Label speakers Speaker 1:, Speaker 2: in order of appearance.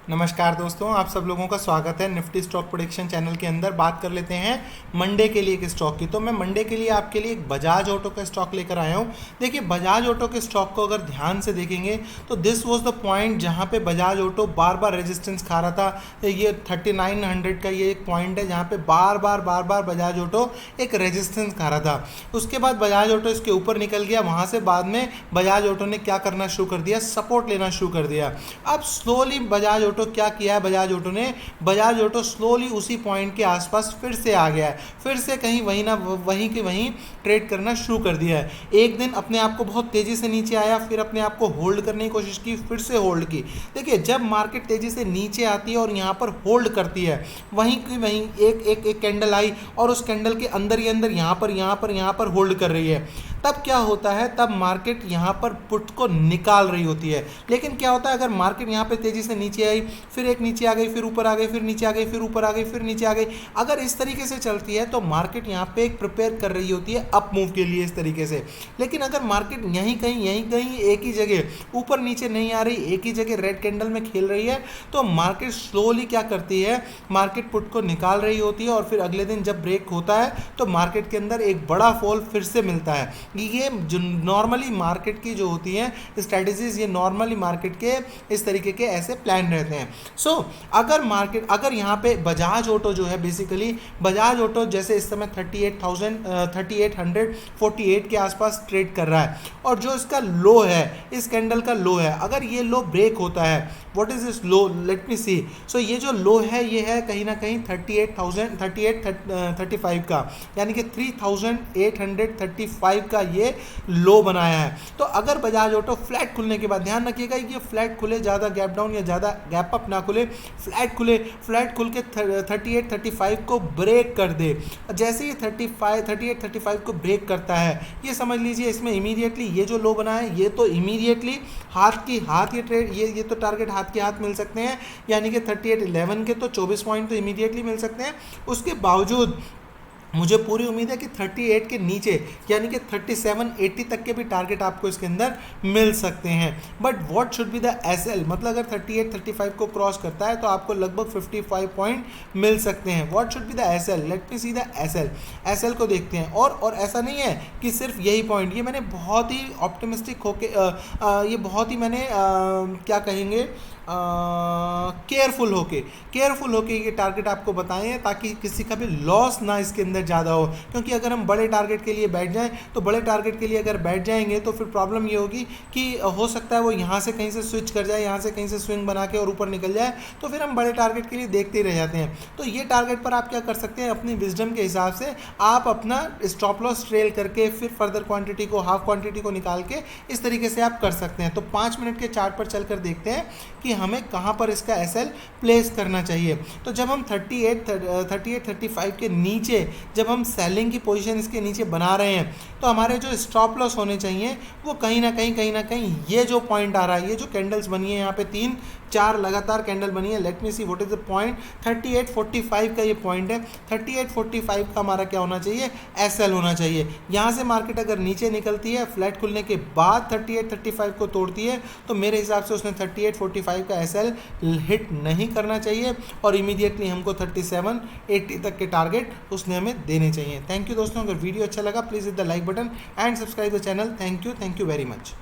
Speaker 1: नमस्कार दोस्तों, आप सब लोगों का स्वागत है निफ्टी स्टॉक प्रेडिक्शन चैनल के अंदर। बात कर लेते हैं मंडे के लिए एक स्टॉक की। तो मैं मंडे के लिए आपके लिए एक बजाज ऑटो का स्टॉक लेकर आया हूं। देखिए, बजाज ऑटो के स्टॉक को अगर ध्यान से देखेंगे तो दिस वाज द पॉइंट जहां पे बजाज ऑटो बार बार रेजिस्टेंस खा रहा था। ये 3900 का ये एक पॉइंट है जहां पे बार बार बजाज ऑटो एक रेजिस्टेंस खा रहा था। उसके बाद बजाज ऑटो इसके ऊपर निकल गया। वहां से बाद में बजाज ऑटो ने क्या करना शुरू कर दिया, सपोर्ट लेना शुरू कर दिया। अब स्लोली बजाज ऑटो क्या किया है, बजाज ऑटो स्लोली उसी पॉइंट के आसपास फिर से आ गया है। फिर से कहीं वहीं के वहीं ट्रेड करना शुरू कर दिया है। एक दिन अपने आप को बहुत तेजी से नीचे आया, फिर अपने आप को होल्ड करने की कोशिश की, फिर से होल्ड की। देखिए, जब मार्केट तेजी से नीचे आती है और यहाँ पर होल्ड करती है, वहीं की वहीं एक कैंडल आई और उस कैंडल के अंदर ही अंदर यहाँ पर होल्ड कर रही है। तब क्या होता है, तब मार्केट यहाँ पर पुट को निकाल रही होती है। लेकिन क्या होता है, अगर मार्केट यहाँ पे तेजी से नीचे आई, फिर एक नीचे आ गई, फिर ऊपर आ गई, फिर नीचे आ गई, फिर ऊपर आ गई, फिर नीचे आ गई, अगर इस तरीके से चलती है तो मार्केट यहाँ पे एक प्रिपेयर कर रही होती है अप मूव के लिए, इस तरीके से। लेकिन अगर मार्केट यहीं कहीं एक ही जगह ऊपर नीचे नहीं आ रही, एक ही जगह रेड कैंडल में खेल रही है, तो मार्केट स्लोली क्या करती है, मार्केट पुट को निकाल रही होती है। और फिर अगले दिन जब ब्रेक होता है तो मार्केट के अंदर एक बड़ा फॉल फिर से मिलता है। ये जो नॉर्मली मार्केट की जो होती हैं स्ट्रेटजीज, ये नॉर्मली मार्केट के इस तरीके के ऐसे प्लान रहते हैं। अगर यहाँ पे बजाज ऑटो जो है, बेसिकली बजाज ऑटो जैसे इस समय 38,848 के आसपास ट्रेड कर रहा है, और जो इसका लो है, इस कैंडल का लो है, अगर ये लो ब्रेक होता है, what is this low, let me see. So ये जो लो है, ये है कहीं ना कहीं 38,35 का, यानी कि 3,835 का ये लो बनाया है। तो अगर बजाज ऑटो फ्लैट खुलने के बाद, ध्यान रखिएगा ये फ्लैट खुले, ज़्यादा गैप डाउन या ज़्यादा गैप अप ना खुले, फ्लैट खुल के 38-35 को ब्रेक कर दे। जैसे ही 38-35 को ब्रेक करता है, ये समझ लीजिए इसमें इमीडिएटली ये जो लो बना है, ये तो इमीडिएटली हाथ ये ट्रेड, ये तो टारगेट हाथ के हाथ मिल सकते हैं, यानी कि 3811 के तो 24 पॉइंट तो इमीडिएटली मिल सकते हैं। उसके बावजूद मुझे पूरी उम्मीद है कि 38 के नीचे, यानी कि 3780 तक के भी टारगेट आपको इसके अंदर मिल सकते हैं। But what should be the SL, मतलब अगर 38-35 को क्रॉस करता है तो आपको लगभग 55 पॉइंट मिल सकते हैं। What should be the SL, let me see the SL को देखते हैं। और ऐसा नहीं है कि सिर्फ यही पॉइंट, ये मैंने बहुत ही ऑप्टिमिस्टिक होके ये बहुत ही मैंने क्या कहेंगे, केयरफुल होके ये टारगेट आपको बताएं हैं, ताकि किसी का भी लॉस ना इसके अंदर ज़्यादा हो। क्योंकि अगर हम बड़े टारगेट के लिए बैठ जाएं, तो बड़े टारगेट के लिए अगर बैठ जाएंगे तो फिर प्रॉब्लम ये होगी कि हो सकता है वो यहाँ से कहीं से स्विच कर जाए, यहाँ से कहीं से स्विंग बना के और ऊपर निकल जाए, तो फिर हम बड़े टारगेट के लिए देखते ही रह जाते हैं। तो ये टारगेट पर आप क्या कर सकते हैं, अपनी विजडम के हिसाब से आप अपना स्टॉप लॉस ट्रेल करके फिर फर्दर क्वांटिटी को, हाफ क्वांटिटी को निकाल के इस तरीके से आप कर सकते हैं। तो 5 मिनट के चार्ट पर चलकर देखते हैं कि हमें कहाँ पर इसका एसएल प्लेस करना चाहिए। तो जब हम 38-35 के नीचे, जब हम सेलिंग की पोजीशन इसके नीचे बना रहे हैं, तो हमारे जो स्टॉप लॉस होने चाहिए वो कहीं ना कहीं ये जो पॉइंट आ रहा है, ये जो कैंडल्स बनी है, यहाँ पे 3-4 लगातार कैंडल बनी है। Late me see what is the point, 3845 का ये पॉइंट है। 3845 का हमारा क्या होना चाहिए, एसएल होना चाहिए। यहाँ से मार्केट अगर नीचे निकलती है, फ्लैट खुलने के बाद 3835 को तोड़ती है, तो मेरे हिसाब से उसने 3845 का एसएल हिट नहीं करना चाहिए, और इमीडिएटली हमको 3780 तक के टारगेट उसने हमें देने चाहिए। थैंक यू दोस्तों, अगर वीडियो अच्छा लगा please hit the like button and subscribe the channel. Thank you very much.